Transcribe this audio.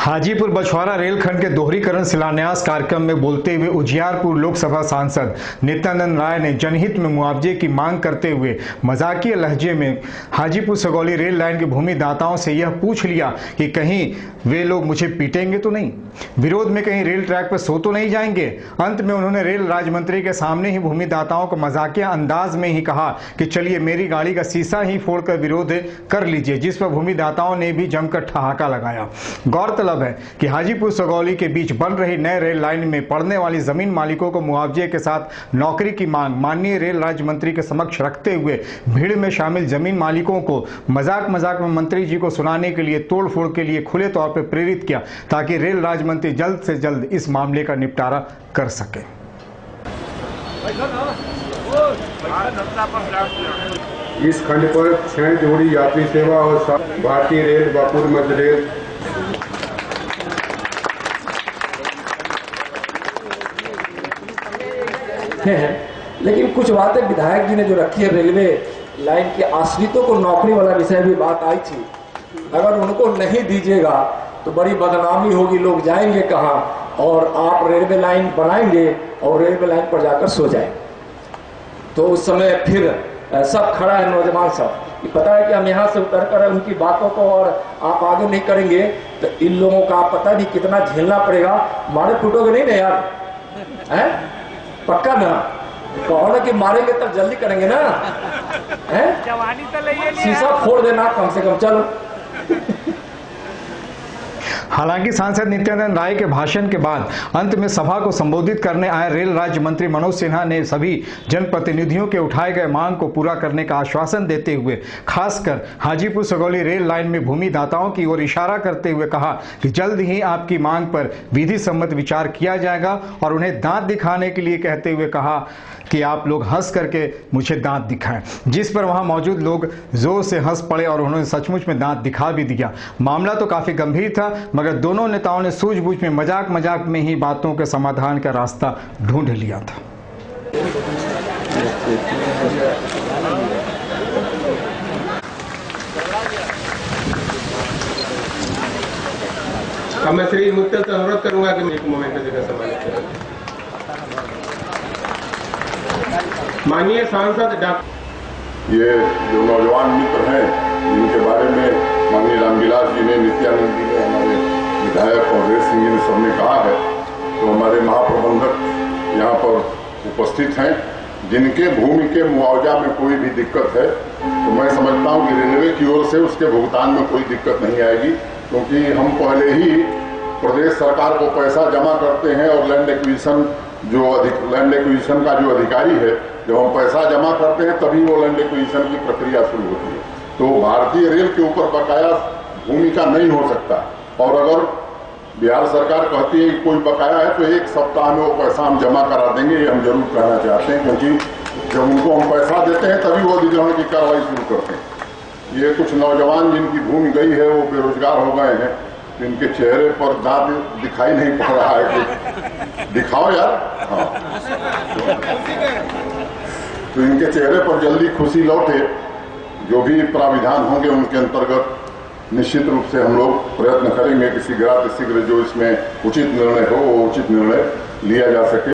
हाजीपुर बछवाड़ा रेलखंड के दोहरीकरण शिलान्यास कार्यक्रम में बोलते हुए उजियारपुर लोकसभा सांसद नित्यानंद राय ने जनहित में मुआवजे की मांग करते हुए मजाकिया लहजे में हाजीपुर सगौली रेल लाइन के भूमि दाताओं से यह पूछ लिया कि कहीं वे लोग मुझे पीटेंगे तो नहीं, विरोध में कहीं रेल ट्रैक पर सो तो नहीं जाएंगे। अंत में उन्होंने रेल राज्य मंत्री के सामने ही भूमि दाताओं को मजाकिया अंदाज में ही कहा कि चलिए मेरी गाड़ी का शीशा ही फोड़कर विरोध कर लीजिए, जिस पर भूमि दाताओं ने भी जमकर ठहाका लगाया। गौरतलब है कि हाजीपुर सगौली के बीच बन रही नए रेल लाइन में पड़ने वाली जमीन मालिकों को मुआवजे के साथ नौकरी की मांग माननीय रेल राज्य मंत्री के समक्ष रखते हुए भीड़ में शामिल जमीन मालिकों को मजाक में मंत्री जी को सुनाने के लिए तोड़फोड़ के लिए खुले तौर पर प्रेरित किया, ताकि रेल राज्य मंत्री जल्द से जल्द इस मामले का निपटारा कर सके। इस खंड पर 6 जोड़ी यात्री सेवा और भारतीय रेल व पूर्व मध्य रेल लेकिन कुछ बातें विधायक जी ने जो रखी है, रेलवे लाइन के आश्रितों को नौकरी वाला विषय भी बात आई थी। अगर उनको नहीं दीजिएगा तो बड़ी बदनामी होगी, लोग जाएंगे कहाँ, और आप रेलवे लाइन बनाएंगे और रेलवे लाइन पर जाकर सो जाएंगे। तो उस समय फिर सब खड़ा है, नौजवान सब, कि पता है कि हम यहाँ से उतर कर उनकी बातों को और आप आगे नहीं करेंगे तो इन लोगों का पता नहीं कितना झेलना पड़ेगा। मारे फूटोगे नहीं ना यार, हैं? पक्का ना? कहो ना कि मारेंगे तब जल्दी करेंगे ना, हैं? शीशा फोड़ देना कम से कम, चलो। हालांकि सांसद नित्यानंद राय के भाषण के बाद अंत में सभा को संबोधित करने आए रेल राज्य मंत्री मनोज सिन्हा ने सभी जनप्रतिनिधियों के उठाए गए मांग को पूरा करने का आश्वासन देते हुए खासकर हाजीपुर सगौली रेल लाइन में भूमि दाताओं की ओर इशारा करते हुए कहा कि जल्द ही आपकी मांग पर विधि सम्मत विचार किया जाएगा, और उन्हें दांत दिखाने के लिए कहते हुए कहा कि आप लोग हंस करके मुझे दांत दिखाएं, जिस पर वहां मौजूद लोग जोर से हंस पड़े और उन्होंने सचमुच में दांत दिखा भी दिया। मामला तो काफी गंभीर था, मगर दोनों नेताओं ने सूझबूझ में मजाक में ही बातों के समाधान का रास्ता ढूंढ लिया था। अब मैं श्री मुत्तल से अनुरोध करूंगा कि एक मोमेंट की जगह सम्मानित करें। माननीय सांसद डॉक्टर, ये जो नौजवान मित्र हैं इनके बारे में माननीय रामविलास जी ने, नित्यानंद जी ने, हमारे विधायक और रेल सिंह जी ने सबने कहा है, तो हमारे महाप्रबंधक यहाँ पर उपस्थित हैं, जिनके भूमि के मुआवजा में कोई भी दिक्कत है तो मैं समझता हूँ कि रेलवे की ओर से उसके भुगतान में कोई दिक्कत नहीं आएगी, क्योंकि हम पहले ही प्रदेश सरकार को पैसा जमा करते हैं और लैंड एक्विजिशन का जो अधिकारी है, जब हम पैसा जमा करते हैं तभी वो लैंड एक्विजिशन की प्रक्रिया शुरू होती है। तो भारतीय रेल के ऊपर बकाया भूमि का नहीं हो सकता, और अगर बिहार सरकार कहती है कि कोई बकाया है तो 1 सप्ताह में वो पैसा हम जमा करा देंगे, ये हम जरूर कहना चाहते हैं, क्योंकि जब उनको हम पैसा देते हैं तभी वो अधिग्रहण की कार्रवाई शुरू करते हैं। ये कुछ नौजवान जिनकी भूमि गई है वो बेरोजगार हो गए हैं, इनके चेहरे पर दांत दिखाई नहीं पड़ रहा है कि दिखाओ यार, हाँ, तो इनके चेहरे पर जल्दी खुशी लौटे। जो भी प्राविधान होंगे उनके अंतर्गत निश्चित रूप से हम लोग प्रयत्न करेंगे कि शीघ्र जो इसमें उचित निर्णय हो वो उचित निर्णय लिया जा सके।